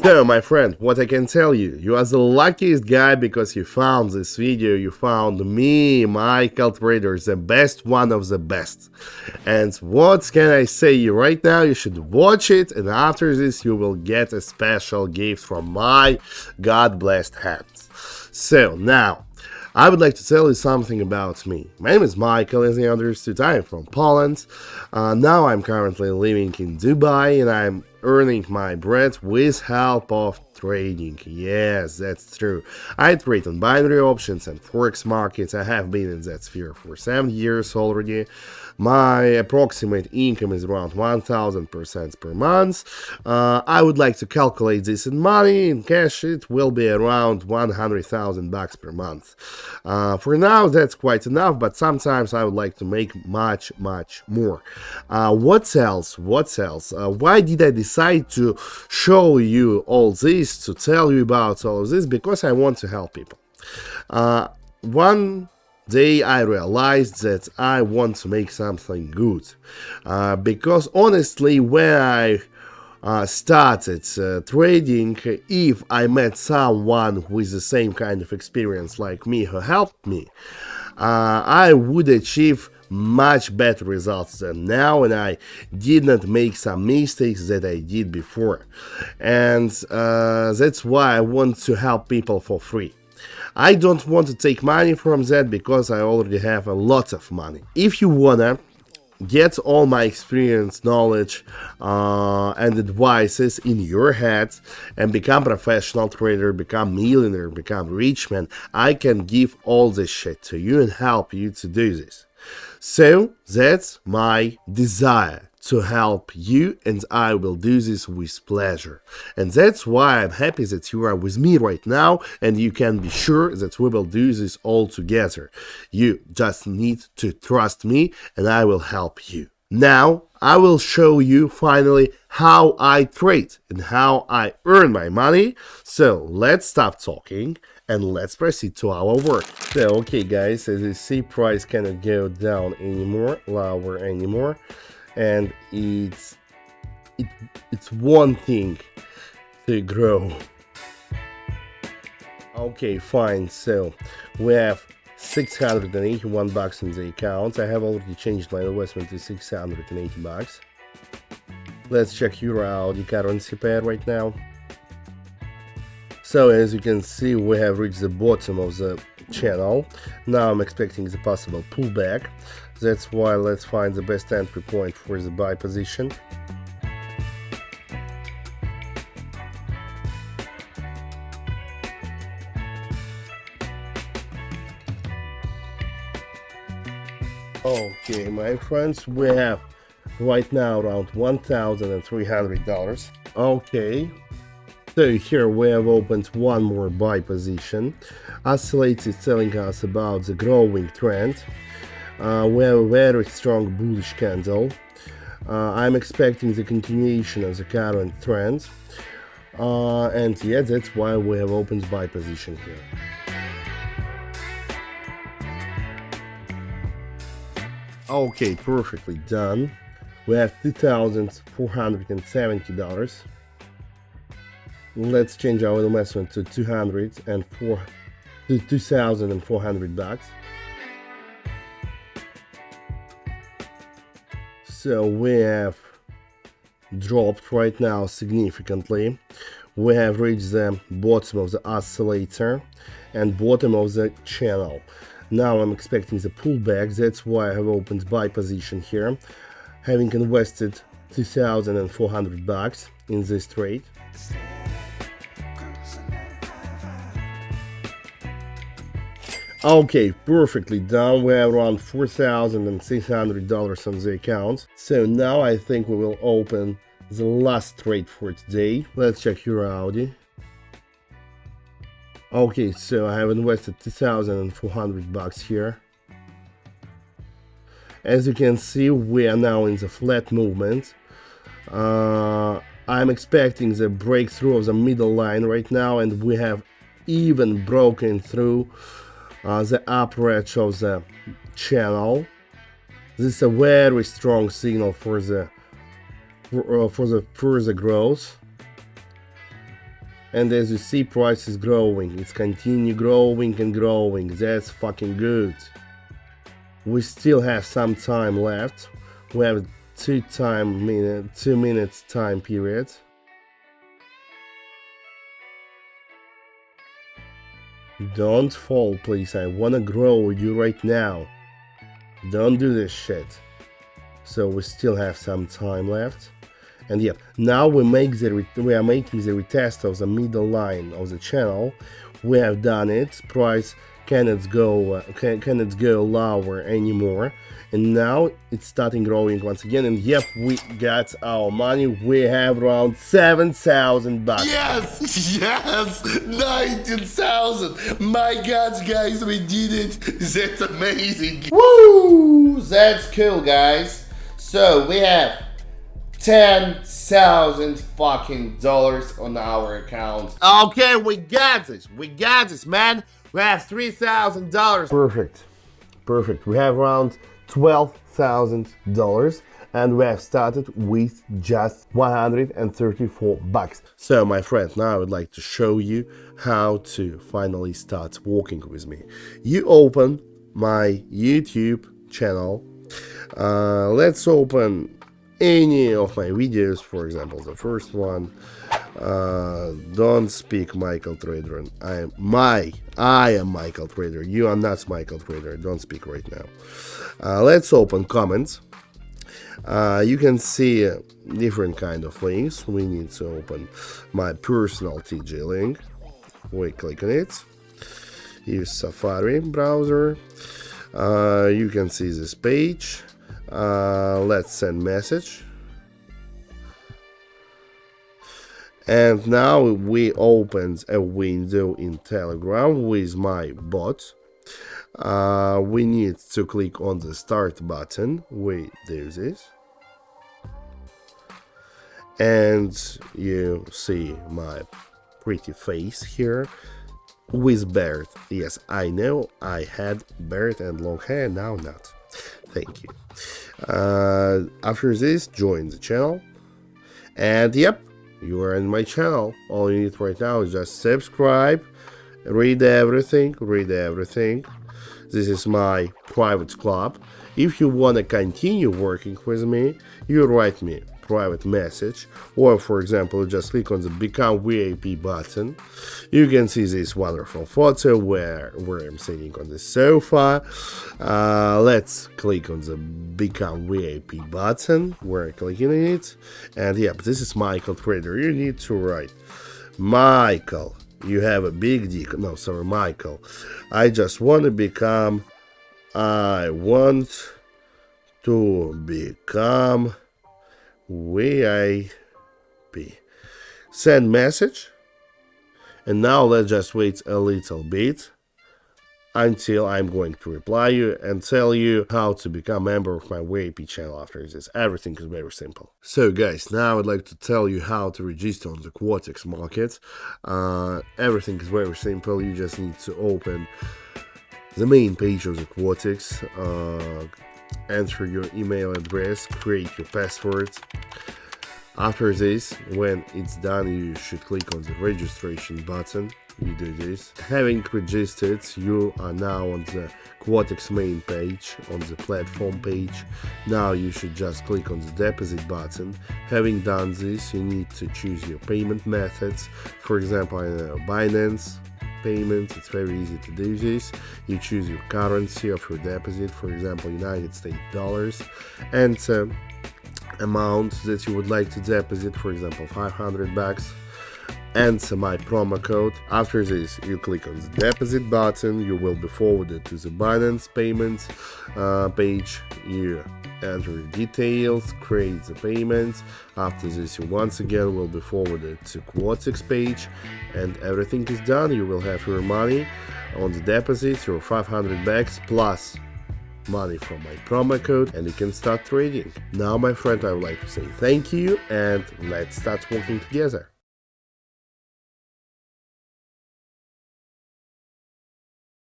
So, my friend, what I can tell you, you are the luckiest guy because you found this video, you found me, Michael Trader, the best one of the best. And what can I say you right now? You should watch it, and after this, you will get a special gift from my God blessed hands. So, now, I would like to tell you something about me. My name is Michael, as you understood. I am from Poland. Now I'm currently living in Dubai, and I'm earning my bread with help of trading. Yes, that's true. I trade on binary options and forex markets. I have been in that sphere for 7 years already. My approximate income is around 1000% per month. I would like to calculate this in money. In cash, it will be around 100,000 bucks per month. For now, that's quite enough, but sometimes I would like to make much more. What else? Why did I decide to show you all this, to tell you about all of this? Because I want to help people. One day I realized that I want to make something good. Because honestly, when I started trading, if I met someone with the same kind of experience like me who helped me, I would achieve much better results than now, and I did not make some mistakes that I did before. And that's why I want to help people for free. I don't want to take money from that because I already have a lot of money. If you wanna get all my experience, knowledge, and advices in your head and become professional trader, become millionaire, become rich man, I can give all this shit to you and help you to do this. So that's my desire, to help you, and I will do this with pleasure. And that's why I'm happy that you are with me right now, and you can be sure that we will do this all together. You just need to trust me, and I will help you. Now, I will show you finally how I trade and how I earn my money. So let's stop talking and let's proceed to our work. So, okay guys, as you see, price cannot go down anymore, lower anymore. And it's one thing to grow. Okay, fine. So we have 681 bucks in the account. I have already changed my investment to 680 bucks. Let's check Euro the currency pair right now. So as you can see, we have reached the bottom of the channel. Now I'm expecting the possible pullback. That's why let's find the best entry point for the buy position. Okay, my friends, we have right now around $1,300. Okay, so here we have opened one more buy position. Oscillate is telling us about the growing trend. We have a very strong bullish candle. I'm expecting the continuation of the current trend. And yeah, that's why we have opened buy position here. Okay, perfectly done. We have $2,470. Let's change our investment to 2,400 bucks. So we have dropped right now significantly. We have reached the bottom of the oscillator and bottom of the channel. Now I'm expecting the pullback. That's why I have opened buy position here, having invested 2,400 bucks in this trade. Okay, perfectly done. We have around $4,600 on the account. So now I think we will open the last trade for today. Let's check Euro Audi. Okay, so I have invested 2,400 bucks here. As you can see, we are now in the flat movement. I'm expecting the breakthrough of the middle line right now, and we have even broken through the upper edge of the channel. This is a very strong signal for the further growth. And as you see, price is growing. It's continue growing and growing. That's fucking good. We still have some time left. We have 2 minutes time period. Don't fall, please. I wanna grow with you right now. Don't do this shit. So we still have some time left. And yeah, now we are making the retest of the middle line of the channel. We have done it. Price cannot go lower anymore. And now it's starting growing once again. And yep, we got our money. We have around 7,000 bucks. Yes, 19,000. My God, guys, we did it. That's amazing. Woo! That's cool, guys. So we have 10,000 fucking dollars on our account. Okay, we got this, man. We have $3,000. Perfect. We have around $12,000, and we have started with just 134 bucks. So, my friend, now I would like to show you how to finally start working with me. You open my YouTube channel. Let's open any of my videos, for example, the first one. Don't speak Michael Trader. I am Michael Trader. You are not Michael Trader. Don't speak right now. Let's open comments. You can see different kind of links. We need to open my personal TG link. We click on it. Use Safari browser. You can see this page. Let's send message. And now we opened a window in Telegram with my bot. We need to click on the start button. We do this. And you see my pretty face here with beard. Yes, I know I had beard and long hair, now not. Thank you. After this, join the channel. And yep, you are in my channel. All you need right now is just subscribe, read everything. This is my private club. If you want to continue working with me, you write me private message, or for example, just click on the Become VIP button. You can see this wonderful photo where I'm sitting on the sofa. Let's click on the Become VIP button. We're clicking on it, and yep, this is Michael Trader. You need to write, Michael, you have a big dick. No, sorry, Michael. I just want to become. I want to become VIP. Send message. And now let's just wait a little bit until I'm going to reply you and tell you how to become a member of my VIP channel after this. Everything is very simple. So guys, now I'd like to tell you how to register on the Quotex market. Everything is very simple. You just need to open the main page of the Quotex, enter your email address, create your password. After this, when it's done, you should click on the registration button. You do this. Having registered, you are now on the Quotex main page, on the platform page. Now you should just click on the deposit button. Having done this, you need to choose your payment methods. For example, Binance payment. It's very easy to do this. You choose your currency of your deposit, for example, United States dollars, and amount that you would like to deposit, for example, 500 bucks. Enter my promo code. After this, you click on the deposit button. You will be forwarded to the Binance payments page. You enter your details, create the payments. After this, you once again will be forwarded to Quotex page, and everything is done. You will have your money on the deposit, your 500 bucks plus money from my promo code, and you can start trading. Now, my friend, I would like to say thank you, and let's start working together.